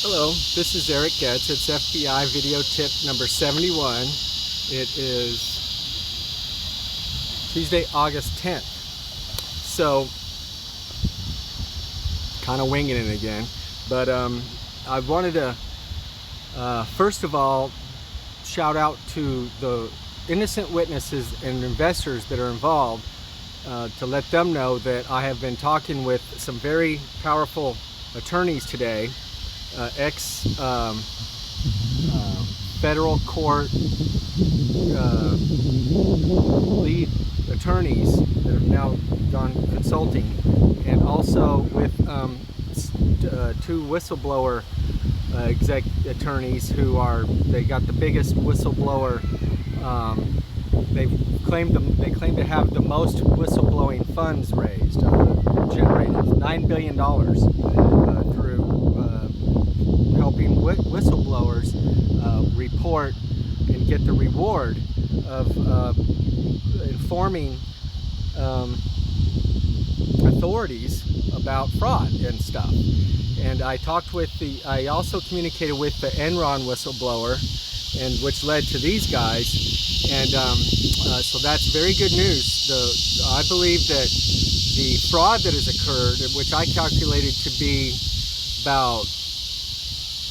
Hello, this is Eric Getz. It's FBI video tip number 71. It is Tuesday, August 10th. So, kind of winging it again. But I wanted to, first of all, shout out to the innocent witnesses and investors that are involved to let them know that I have been talking with some very powerful attorneys today. Federal court lead attorneys that have now gone consulting, and also with two whistleblower attorneys who they got the biggest whistleblower. They claim to have the most whistleblowing funds raised, generated $9 billion through helping whistleblowers report and get the reward of informing authorities about fraud and stuff. And I also communicated with the Enron whistleblower, and which led to these guys. And so that's very good news. I believe that the fraud that has occurred, which I calculated to be about,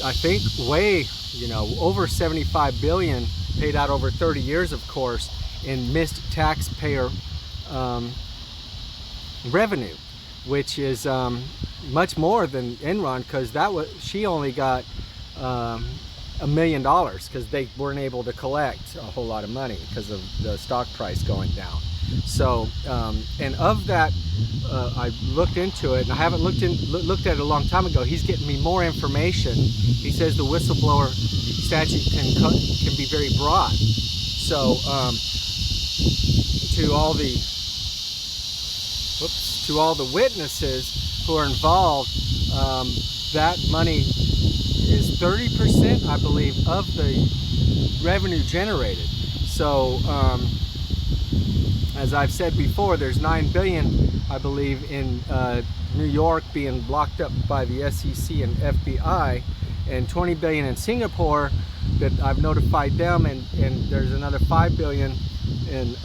I think, over 75 billion, paid out over 30 years, of course, in missed taxpayer revenue, which is much more than Enron, because she only got $1 million because they weren't able to collect a whole lot of money because of the stock price going down. So, and of that, I looked into it, and I haven't looked at it a long time ago. He's getting me more information. He says the whistleblower statute can be very broad. So, to all the witnesses who are involved, that money is 30%, I believe, of the revenue generated. So, as I've said before, there's $9 billion, I believe, in New York being locked up by the SEC and FBI, and $20 billion in Singapore that I've notified them, and there's another $5 billion in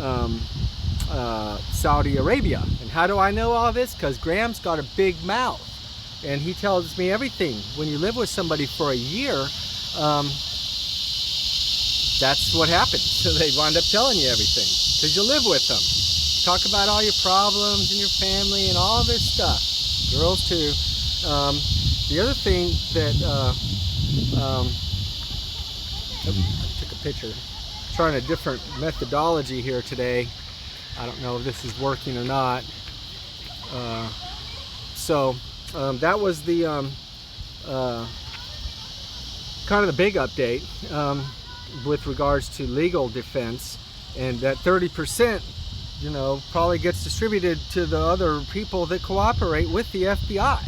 Saudi Arabia. And how do I know all this? Because Graham's got a big mouth, and he tells me everything. When you live with somebody for a year, that's what happens. So they wind up telling you everything, because you live with them. Talk about all your problems and your family and all this stuff. Girls too. The other thing that I took a picture. Trying a different methodology here today. I don't know if this is working or not. That was the kind of the big update with regards to legal defense, and that 30%, probably gets distributed to the other people that cooperate with the FBI.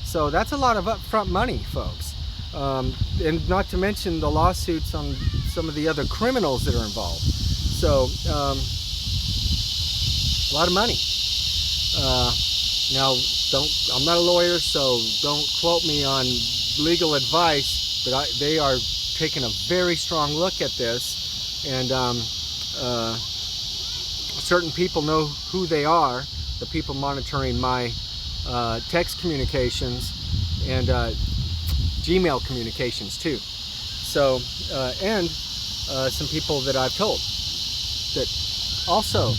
So that's a lot of upfront money, folks. And not to mention the lawsuits on some of the other criminals that are involved. So, a lot of money. Now, I'm not a lawyer, so don't quote me on legal advice, but they are taking a very strong look at this, and certain people know who they are, the people monitoring my text communications and Gmail communications too. So, and some people that I've told that also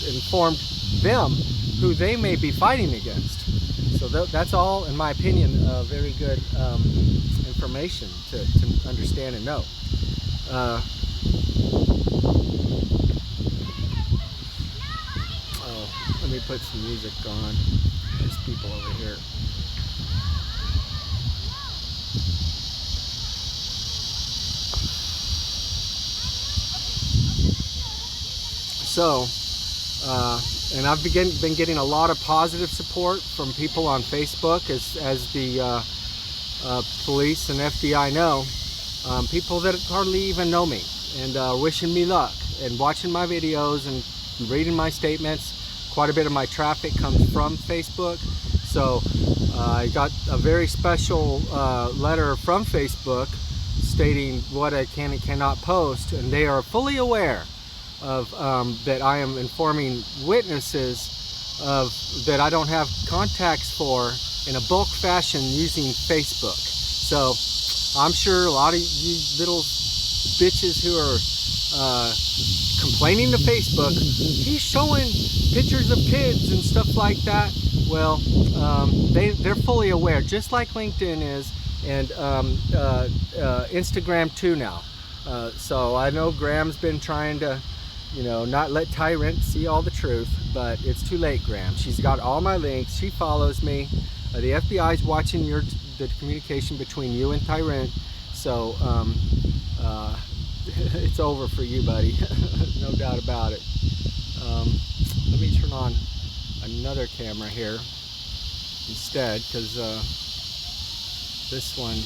informed them who they may be fighting against. So that's all, in my opinion, very good information to understand and know. Let me put some music on. There's people over here. So, and I've been getting a lot of positive support from people on Facebook, as the police and FBI know, people that hardly even know me, and wishing me luck, and watching my videos and reading my statements. Quite a bit of my traffic comes from Facebook, So I got a very special letter from Facebook stating what I can and cannot post, and they are fully aware of that I am informing witnesses of that I don't have contacts for in a bulk fashion using Facebook. So I'm sure a lot of you little bitches who are complaining to Facebook, he's showing pictures of kids and stuff like that. Well, they're fully aware, just like LinkedIn is, and Instagram too now. So I know Graham's been trying to, you know, not let Tyrant see all the truth, but it's too late, Graham. She's got all my links. She follows me. The FBI's watching the communication between you and Tyrant. So it's over for you, buddy. No doubt about it. Let me turn on another camera here instead, because this one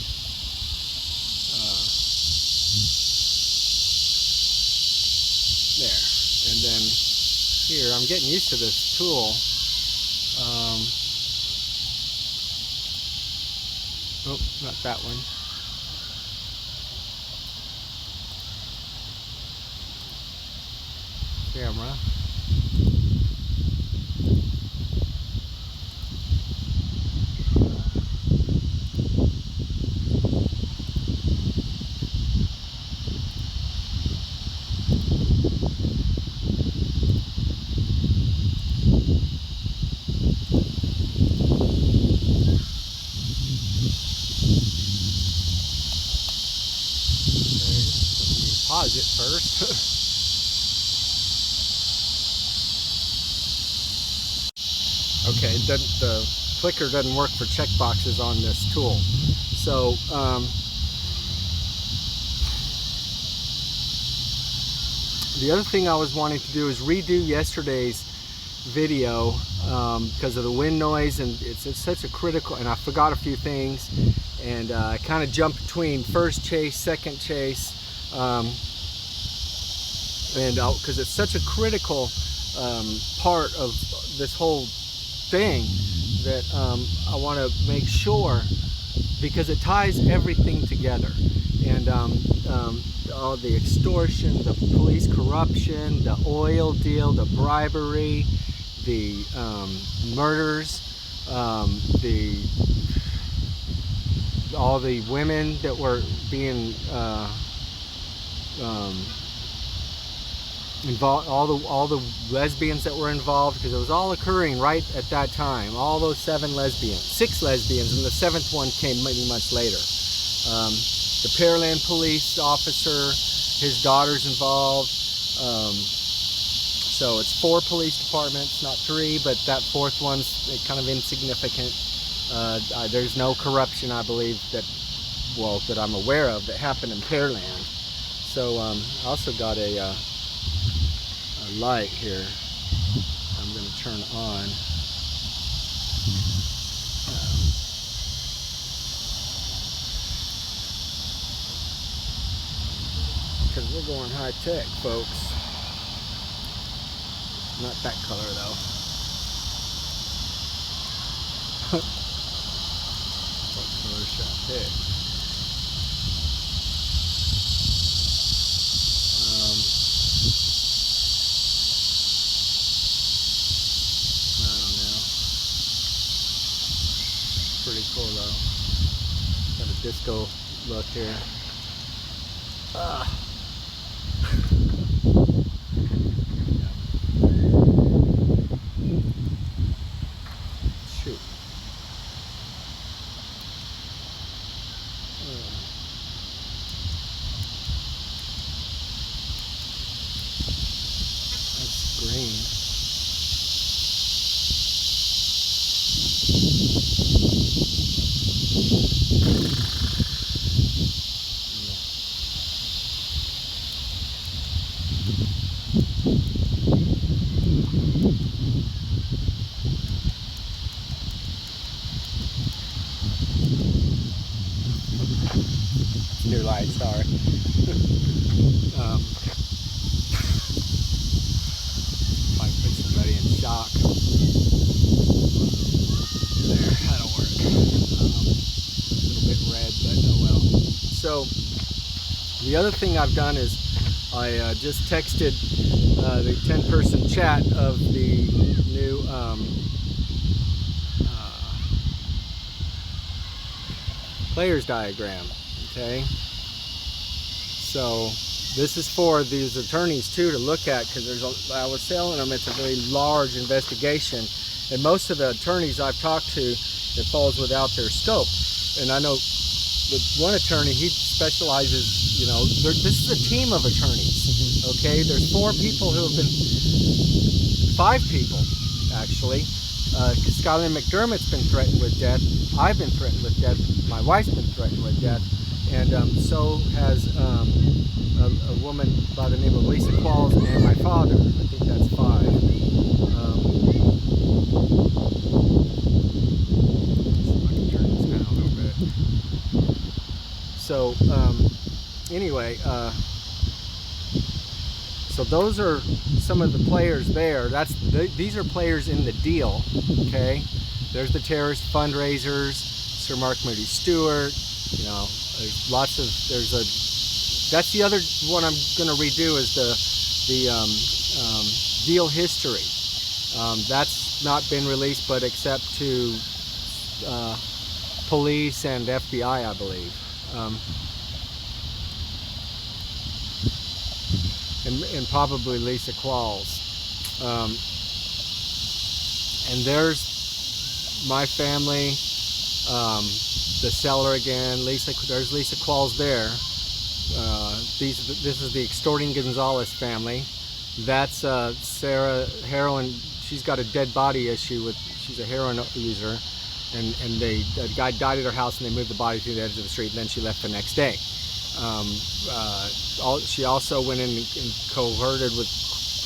there, and then here I'm getting used to this tool. Oh, not that one. Camera. Pause it first. Okay, the clicker doesn't work for checkboxes on this tool. So the other thing I was wanting to do is redo yesterday's video because of the wind noise, and it's such a critical, and I forgot a few things, and I kind of jumped between first chase, second chase, and because it's such a critical part of this whole thing that I want to make sure, because it ties everything together, and all the extortion, the police corruption, the oil deal, the bribery, the murders, all the women that were being involved, all the lesbians that were involved, because it was all occurring right at that time. All those 6 lesbians, and the 7th one came many months later. The Pearland police officer, his daughter's involved. So it's 4 police departments, not 3, but that 4th one's kind of insignificant. There's no corruption, I believe, that I'm aware of, that happened in Pearland. So I also got a light here I'm going to turn on. Because we're going high tech, folks. Not that color though. What color should I pick? I don't know. Pretty cool though. Got a disco look here. Shoot. That's green. New light, sorry. Might put somebody in shock. There. so the other thing I've done is I just texted the 10-person chat of the new players diagram. Okay, so this is for these attorneys too to look at, because I was telling them it's a very large investigation, and most of the attorneys I've talked to, it falls without their scope. And I know that one attorney, he specializes, you know, this is a team of attorneys. Okay, there's 4 people who have been, 5 people actually. Skylar McDermott's been threatened with death. I've been threatened with death. My wife's been threatened with death, and so has a woman by the name of Lisa Qualls and my father. I think that's 5. See if I can turn this down a little bit. So anyway, so those are some of the players there. These are players in the deal. Okay, there's the terrorist fundraisers, Sir Mark Moody Stewart. You know, that's the other one I'm going to redo, is the deal history. That's not been released, but except to police and FBI, I believe. And probably Lisa Qualls. And there's my family, the seller again. There's Lisa Qualls there. This is the Extorting Gonzalez family. That's Sarah, heroin. She's got a dead body issue she's a heroin user, and the guy died at her house, and they moved the body to the edge of the street, and then she left the next day. She also went in and cohorted with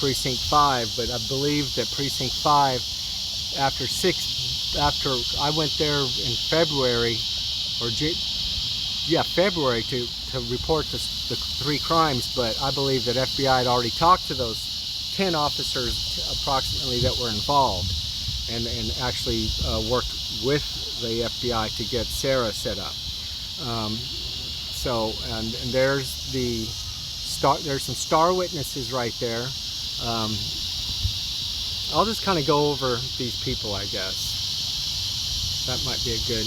Precinct 5, but I believe that Precinct 5, after I went there in February, February to report the 3 crimes, but I believe that FBI had already talked to those 10 officers approximately that were involved, and actually worked with the FBI to get Sarah set up. So there's there's some star witnesses right there. I'll just kind of go over these people, I guess. That might be a good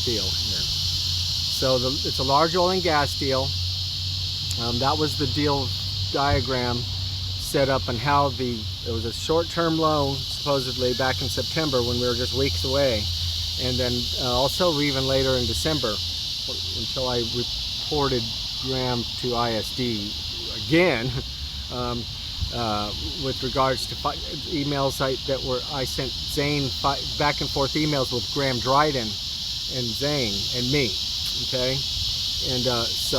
deal here. So it's a large oil and gas deal. That was the deal diagram set up, and how it was a short-term loan supposedly back in September when we were just weeks away, and then also even later in December, until I reported Graham to ISD again. With regards to emails I sent Zane back and forth emails with Graham Dryden and Zane and me. Okay, and it's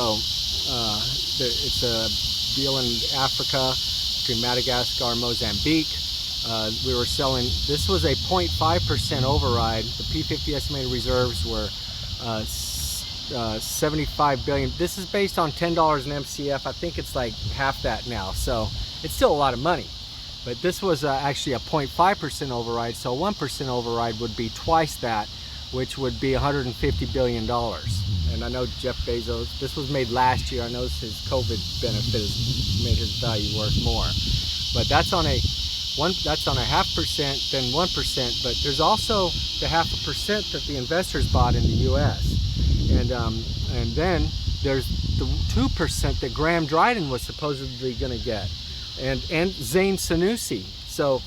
a deal in Africa between Madagascar and Mozambique. We were selling. This was a 0.5% override. The P50 estimated reserves were 75 billion. This is based on $10 an MCF. I think it's like half that now, so it's still a lot of money. But this was actually a 0.5% override, so 1% override would be twice that, which would be $150 billion. And I know Jeff Bezos, this was made last year. I know his COVID benefit has made his value worth more. But that's on a 0.5%, then 1%. But there's also the 0.5% that the investors bought in the U.S. And then there's the 2% that Graham Dryden was supposedly going to get, and Zane Sanusi. So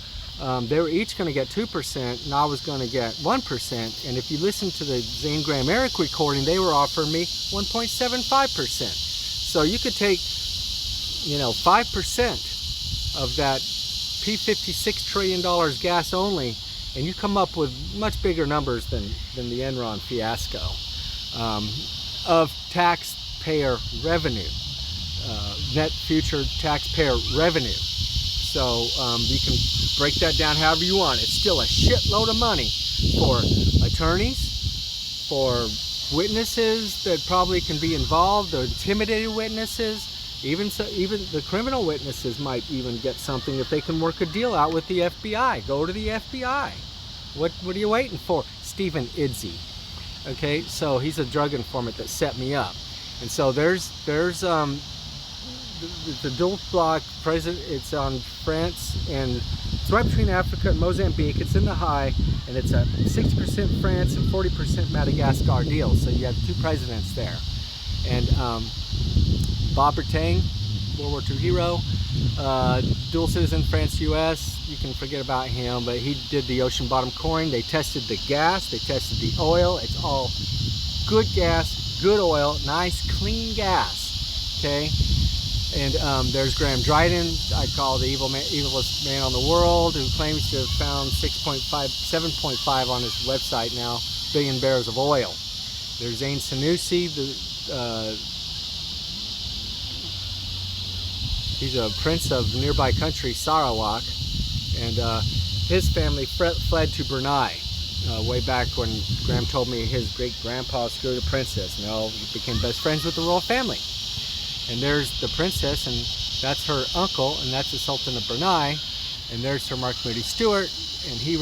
they were each going to get 2%, and I was going to get 1%. And if you listen to the Zane Graham Eric recording, they were offering me 1.75%. So you could take, 5% of that P56 trillion gas only, and you come up with much bigger numbers than the Enron fiasco of taxpayer revenue, net future taxpayer revenue. So you can break that down however you want. It's still a shitload of money for attorneys, for witnesses that probably can be involved, the intimidated witnesses. Even the criminal witnesses might even get something if they can work a deal out with the FBI. Go to the FBI. What are you waiting for? Stephen Idzy. Okay, so he's a drug informant that set me up. And so there's the dual block president. It's on France, and it's right between Africa and Mozambique. It's in the high, and it's a 60% France and 40% Madagascar deal. So you have two presidents there. And Bob Bertang, World War II hero, dual citizen, France-US. You can forget about him, but he did the ocean bottom coring. They tested the gas, they tested the oil. It's all good gas, good oil, nice clean gas. Okay. And there's Graham Dryden, I call the evilest man on the world, who claims to have found 7.5 on his website now, billion barrels of oil. There's Zane Sanusi, he's a prince of nearby country, Sarawak, and his family fled to Brunei way back when Graham told me his great-grandpa screwed a princess. And he became best friends with the royal family. And there's the princess, and that's her uncle, and that's the Sultan of Brunei. And there's Sir Mark Moody Stewart, and he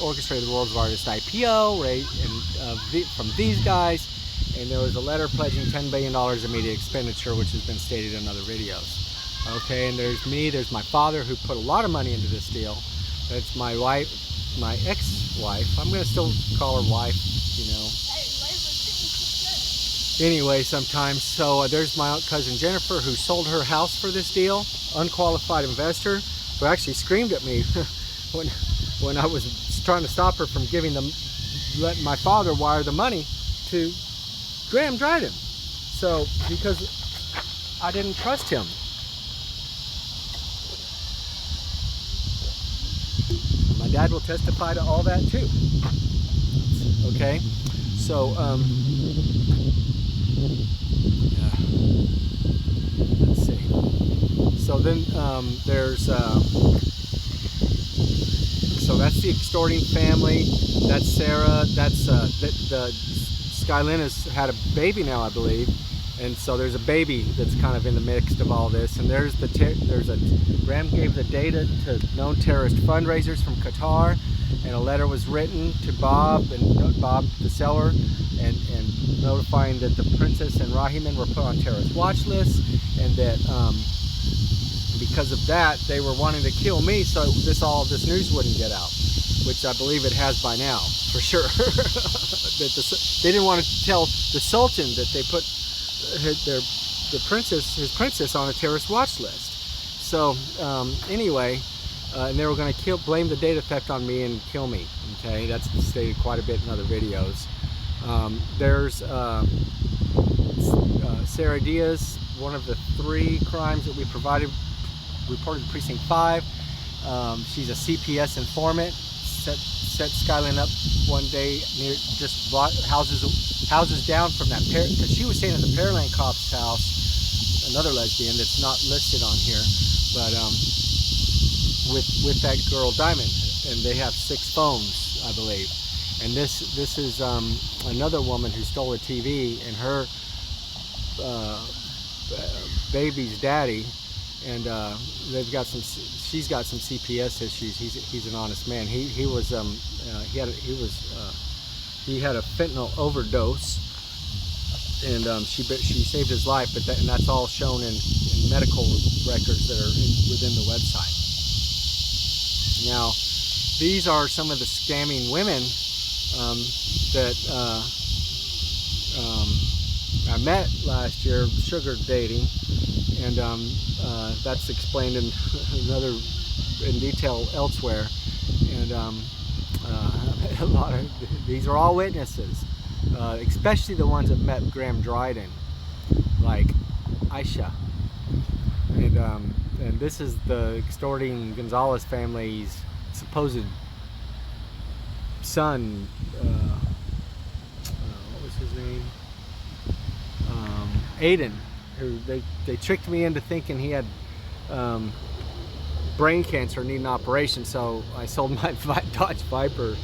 orchestrated the world's largest IPO, right? And from these guys. And there was a letter pledging $10 billion immediate expenditure, which has been stated in other videos. Okay, and there's me, there's my father, who put a lot of money into this deal. That's my wife, my ex-wife. I'm going to still call her wife, you know. Anyway, sometimes. So there's my cousin Jennifer, who sold her house for this deal. Unqualified investor, who actually screamed at me when I was trying to stop her from letting my father wire the money to Graham Dryden. So, because I didn't trust him. My dad will testify to all that too. Okay, so yeah. Let's see. So then there's so that's the extorting family. That's Sarah. That's the Skylin has had a baby now, I believe, and so there's a baby that's kind of in the mix of all this. And there's Graham gave the data to known terrorist fundraisers from Qatar, and a letter was written to Bob the seller, and notifying that the princess and Rahiman were put on terrorist watch lists, and that because of that they were wanting to kill me, so all this news wouldn't get out, which I believe it has by now for sure. That they didn't want to tell the Sultan that they put his princess on a terrorist watch list. So anyway, and they were going to blame the data theft on me and kill me. Okay, that's stated quite a bit in other videos. There's Sarah Diaz, one of the 3 crimes that we reported to Precinct 5. She's a CPS informant. Set Skylin up one day near just houses down from that because she was staying at the Pearland cop's house, another lesbian that's not listed on here, but with that girl Diamond, and they have 6 phones, I believe. And this is another woman who stole a TV, and her baby's daddy, and she's got some CPS issues. He's an honest man. He had a fentanyl overdose, and she saved his life. But that's all shown in medical records that are within the website. Now, these are some of the scamming women that I met last year, sugar dating, and that's explained in detail elsewhere. And a lot of these are all witnesses, especially the ones that met Graham Dryden, like Aisha, and this is the extorting Gonzalez family's supposed son. What was his name? Aiden, who they tricked me into thinking he had brain cancer, need an operation, so I sold my Dodge Viper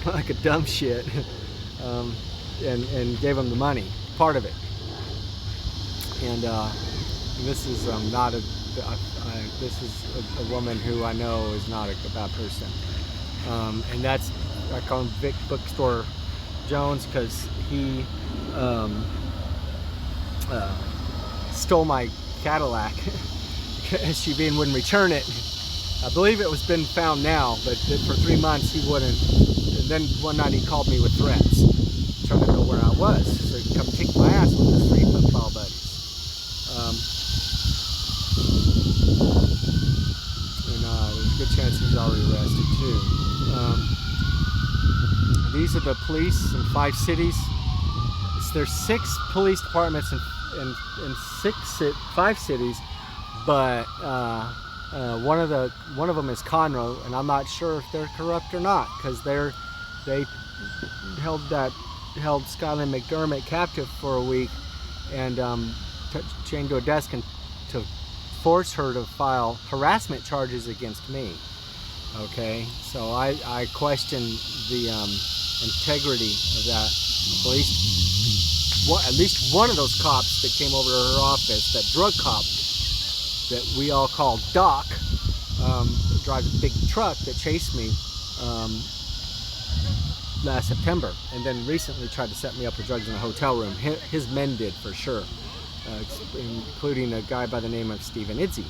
like a dumb shit, and gave him the money, part of it. And this is this is a woman who I know is not a bad person, and that's, I call him Vic Bookstore Jones, because he stole my Cadillac. She wouldn't return it. I believe it was been found now, but for 3 months he wouldn't. And then one night he called me with threats, trying to know where I was, so he could come kick my ass with his 3 football buddies. There's a good chance he's already arrested too. These are the police in 5 cities. There's 6 police departments in 5 cities, but one of them is Conroe, and I'm not sure if they're corrupt or not, because they held Skyland McDermott captive for a week and chained to a desk and to force her to file harassment charges against me. Okay, so I question the integrity of that police. At least one of those cops that came over to her office, that drug cop that we all call Doc, drives a big truck that chased me last September, and then recently tried to set me up with drugs in a hotel room. His men did, for sure, including a guy by the name of Stephen Idzy.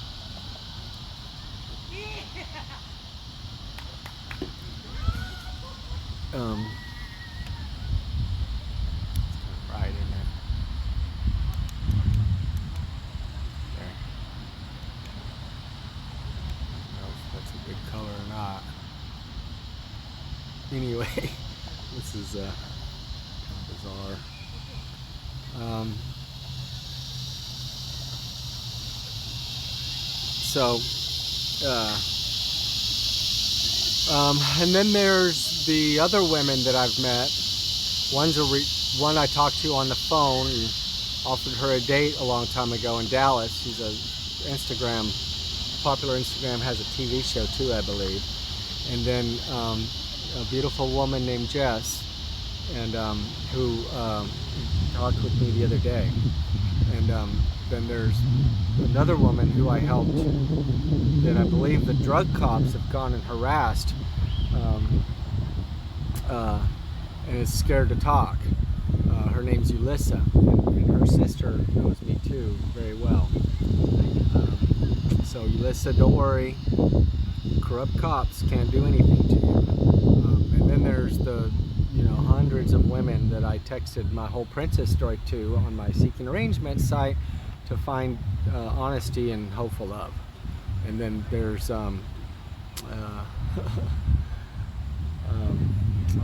Anyway, this is bizarre. And then there's the other women that I've met. One I talked to on the phone and offered her a date a long time ago in Dallas. She's popular Instagram, has a TV show too, I believe. And then a beautiful woman named Jess, and who talked with me the other day. And then there's another woman who I helped that I believe the drug cops have gone and harassed, and is scared to talk. Her name's Ulissa, and her sister knows me too very well. So Ulissa, don't worry, corrupt cops can't do anything to you. And then there's the hundreds of women that I texted my whole princess story to on my Seeking Arrangement site to find honesty and hopeful love. And then there's a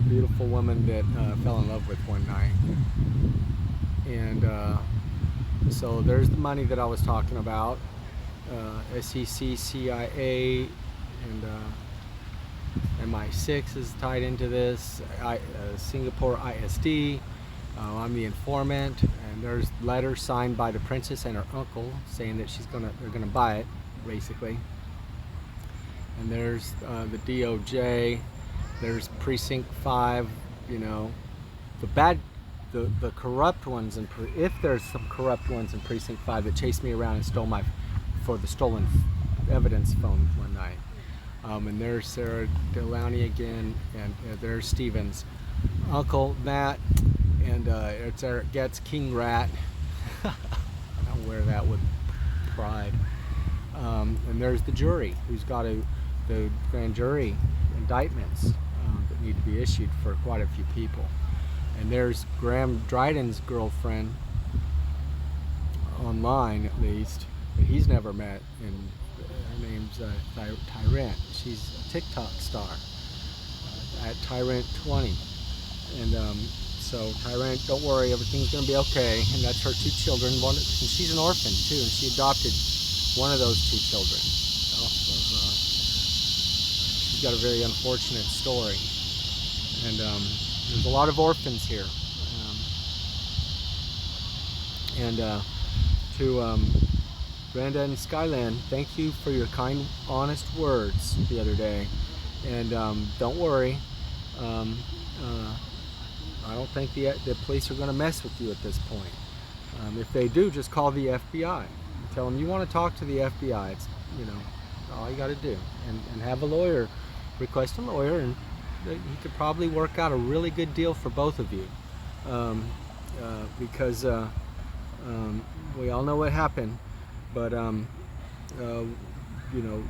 beautiful woman that fell in love with one night. And so there's the money that I was talking about. SEC, CIA, and MI6 is tied into this. Singapore ISD. I'm the informant, and there's letters signed by the princess and her uncle saying that they're gonna buy it, basically. And there's the DOJ. There's Precinct 5. The corrupt ones, and if there's some corrupt ones in Precinct 5 that chased me around and stole for the stolen evidence phone one night. And there's Sarah Delaney again, and there's Steven's uncle Matt, and it's Eric Getz, King Rat. I wear that with pride. And there's the jury, who's got the grand jury indictments that need to be issued for quite a few people. And there's Graham Dryden's girlfriend, online at least, that he's never met, and her name's Tyrant. She's a TikTok star at Tyrant20. And so Tyrant, don't worry, everything's going to be okay. And that's her 2 children. And she's an orphan too, and she adopted one of those 2 children. She's got a very unfortunate story. And there's a lot of orphans here. To Brenda and Skyland, thank you for your kind, honest words the other day. And don't worry, I don't think the police are going to mess with you at this point. If they do, just call the FBI. Tell them you want to talk to the FBI. It's all you got to do, and have a lawyer. Request a lawyer, and he could probably work out a really good deal for both of you, because We all know what happened, but you know,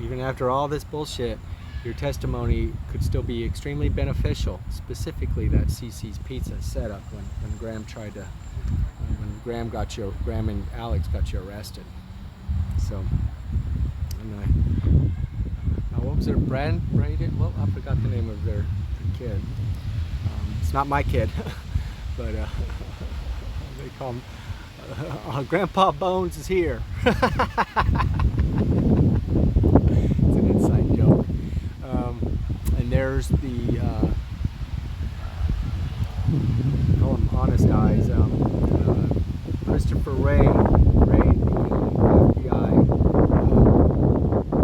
even after all this bullshit, your testimony could still be extremely beneficial. Specifically, that CC's Pizza setup when Graham tried to, when Graham and Alex got you arrested. So, and what was their brand? Braden? Well, I forgot the name of their kid. It's not my kid, but they call him Grandpa Bones is here. It's an inside joke. And there's the call them honest guys. Christopher Ray, the FBI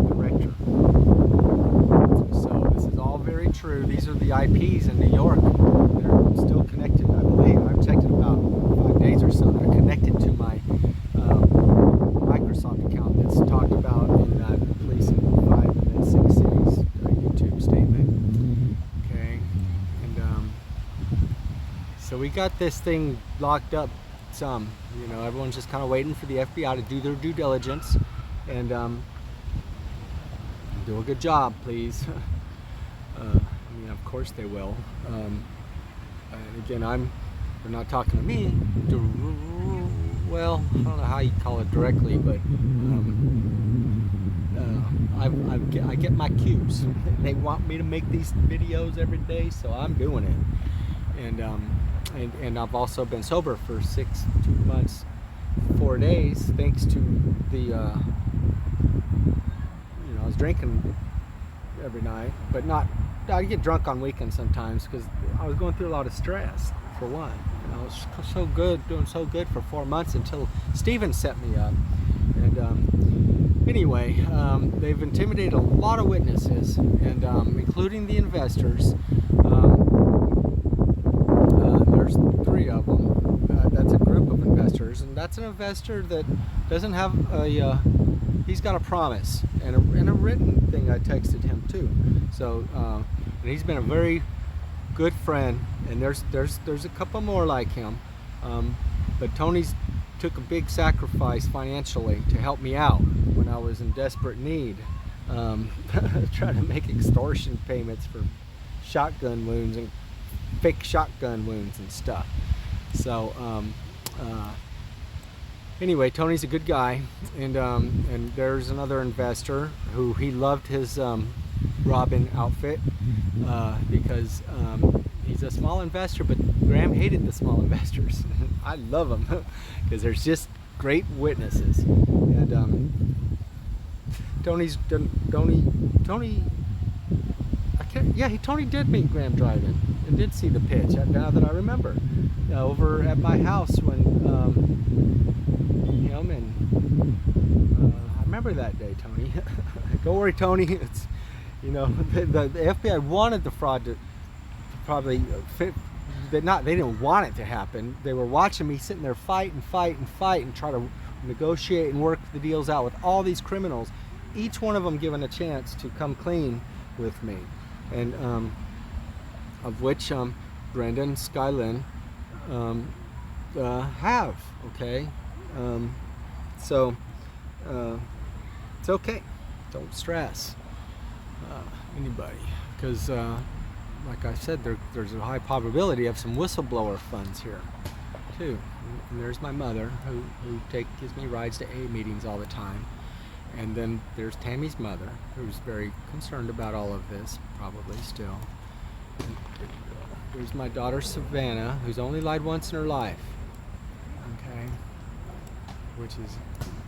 director. So this is all very true. These are the IPs in New York that are still connected. I believe I've checked it about 5 days or so. They're connected to my Microsoft account that's talked about in that Police in 5 and then 6 cities YouTube statement. Okay, and so we got this thing locked up. Some, you know, everyone's just kind of waiting for the FBI to do their due diligence and do a good job, please. I mean, of course they will. And again, they're not talking to me. Well, I don't know how you call it directly, but I get my cues. They want me to make these videos every day, so I'm doing it. And I've also been sober for 2 months, 4 days, thanks to the, you know, I was drinking every night, but I get drunk on weekends sometimes because I was going through a lot of stress, for one. And I was so good, doing so good for 4 months until Steven set me up. And anyway, they've intimidated a lot of witnesses, and including the investors. There's 3 of them. That's a group of investors, and that's an investor that doesn't have a. He's got a promise and a written thing. I texted him too. So, and he's been a very good friend. And there's a couple more like him. But Tony's took a big sacrifice financially to help me out when I was in desperate need, trying to make extortion payments for shotgun wounds and fake shotgun wounds and stuff. So anyway, Tony's a good guy, and there's another investor who he loved his Robin outfit because he's a small investor, but Graham hated the small investors. I love them because there's just great witnesses. And Tony. Tony did meet Graham driving and did see the pitch. Now that I remember, over at my house when him and I remember that day, Tony. Don't worry, Tony. It's, you know, the FBI wanted the fraud to probably fit. They didn't want it to happen. They were watching me sitting there fight and try to negotiate and work the deals out with all these criminals, each one of them given a chance to come clean with me. And of which Brendan, Skylin have, okay? So it's okay. Don't stress anybody, because like I said, there's a high probability of some whistleblower funds here too. And there's my mother who gives me rides to A meetings all the time. And then there's Tammy's mother, who's very concerned about all of this, probably still. And there's my daughter Savannah, who's only lied once in her life, okay, which is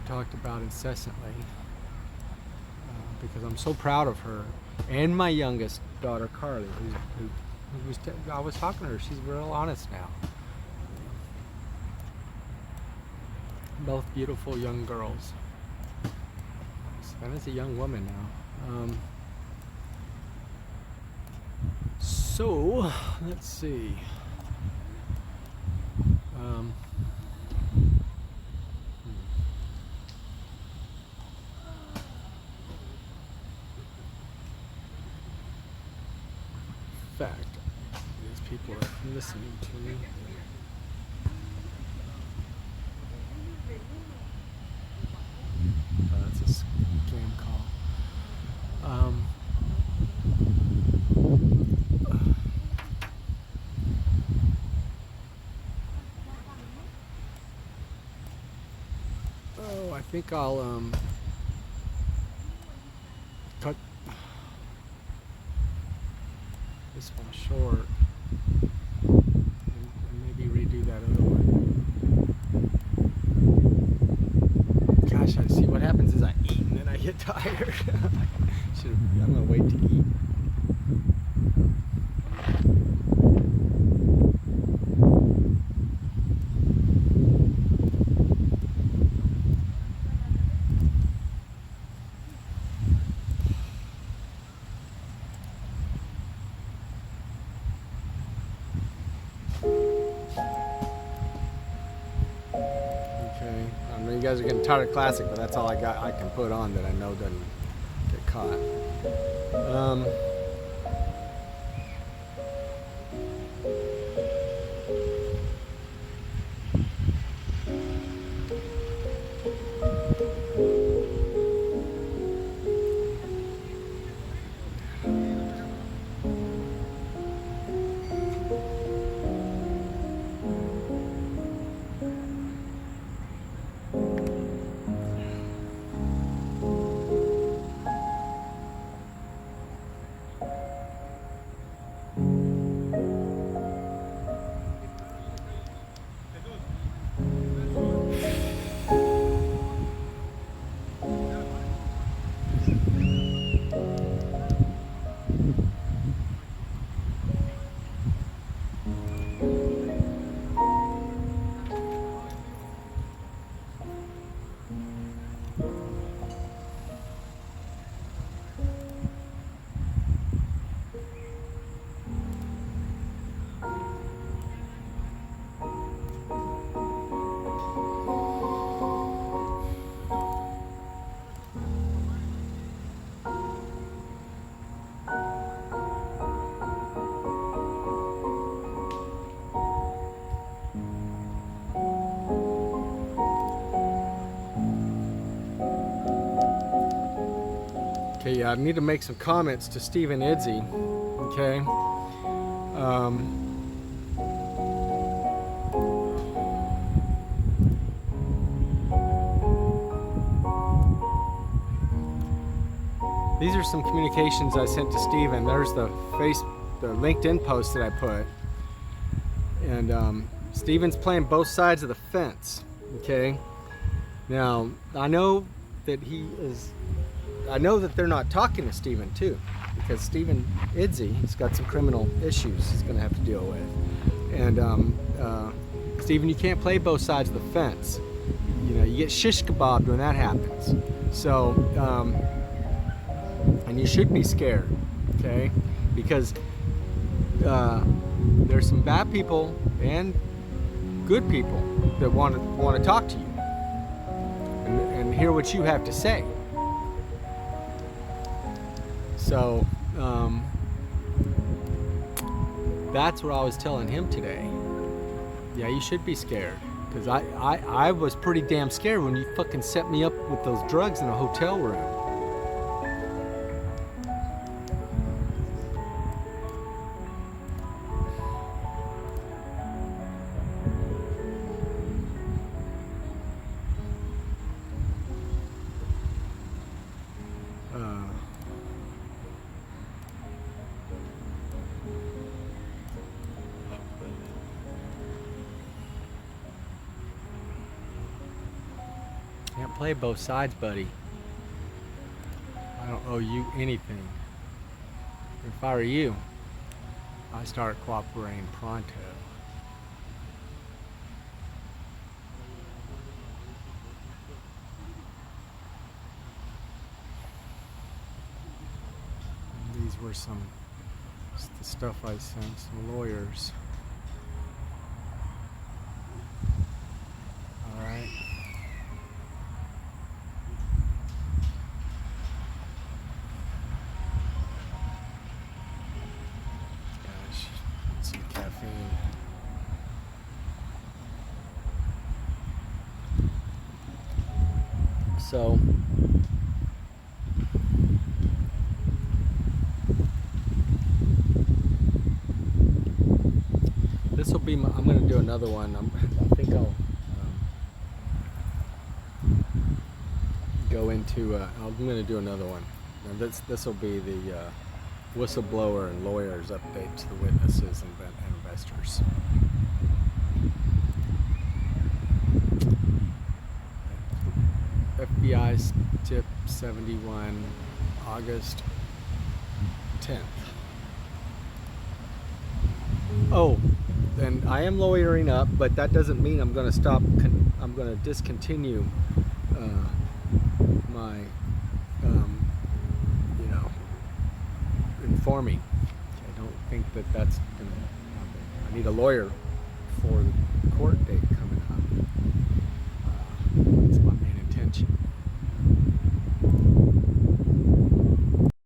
talked about incessantly, because I'm so proud of her. And my youngest daughter Carly, I was talking to her. She's real honest now. Both beautiful young girls. Savannah's a young woman now. So let's see. Fact, these people are listening to me. a scam call. Oh, I think I'll cut this one short and maybe redo that other one. Gosh, I see what happens is I eat and then I get tired. I'm gonna wait to eat. Okay, I know you guys are getting tired of classic, but that's all I can put on that I know doesn't get caught. Okay, yeah, I need to make some comments to Stephen Idzy. Okay. These are some communications I sent to Stephen. There's the LinkedIn post that I put. And Stephen's playing both sides of the fence. Okay. Now, I know that they're not talking to Stephen too, because Stephen Idzy has got some criminal issues he's going to have to deal with. And Stephen, you can't play both sides of the fence. You know, you get shish kebabbed when that happens. So, and you should be scared, okay? Because there's some bad people and good people that want to talk to you and hear what you have to say. So that's what I was telling him today. Yeah, you should be scared, because I was pretty damn scared when you fucking set me up with those drugs in a hotel room. Can't play both sides, buddy. I don't owe you anything. If I were you, I'd start cooperating pronto. And these were the stuff I sent some lawyers. All right. So this will be my, I'm going to do another one. I think I'll go into I'm going to do another one, and this will be the whistleblower and lawyers update to the witnesses and investors. FBI's tip 71, August 10th. Oh, and I am lawyering up, but that doesn't mean I'm going to stop. I'm going to discontinue my, informing. I don't think that that's going to happen. I need a lawyer for the court date